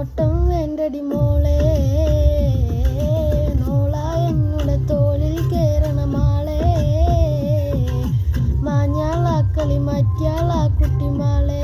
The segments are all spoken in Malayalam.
നോട്ടം വേണ്ടടി മോളെ, നോള എന്നുടെ തോളിൽ കേറണ മാളെ, മാഞ്ഞാളാക്കളി മാറ്റിയാളാ കുട്ടിമാളെ.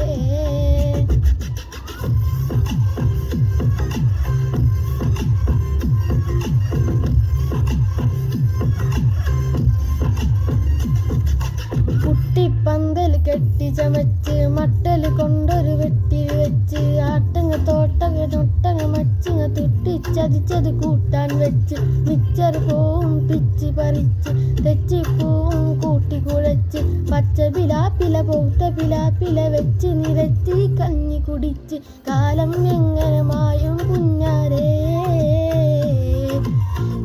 കുട്ടിപ്പന്തൽ കെട്ടി ചമച്ച് മട്ടൽ കൊണ്ടൊരു വെട്ടി വെച്ച്, ആട്ടങ്ങ തോട്ടങ്ങ നൊട്ടങ്ങ മച്ചിങ്ങ തുട്ടിച്ചതിച്ചത് കൂട്ടാൻ വെച്ച്, മിച്ചർ പോവും പിച്ചി പറിച്ച് തെച്ചിപ്പൂവും കൂട്ടി കുഴച്ച്, പച്ച പിലാപ്പില പൗത്ത പിലാപ്പില വെച്ച് നിരത്തി കഞ്ഞി കുടിച്ച്, കാലം എങ്ങനെ മായും കുഞ്ഞാരേ,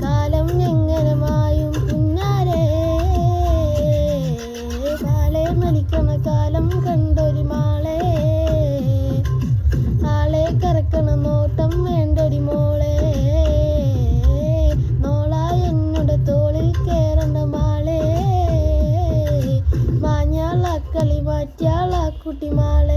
കാലം എങ്ങനെ മായും കുഞ്ഞാരേ, കാലേ മലിക്കണ കാലം കണ്ടൊരു മാളെ, ആളെ കറക്കണ നോട്ടം വേണ്ടൊരു മോളെ, നോള എന്നുടെ തോളിൽ കേറണ്ട മാളെ, മാഞ്ഞാളാക്കളി മാറ്റിയാളാ കുട്ടിമാളെ.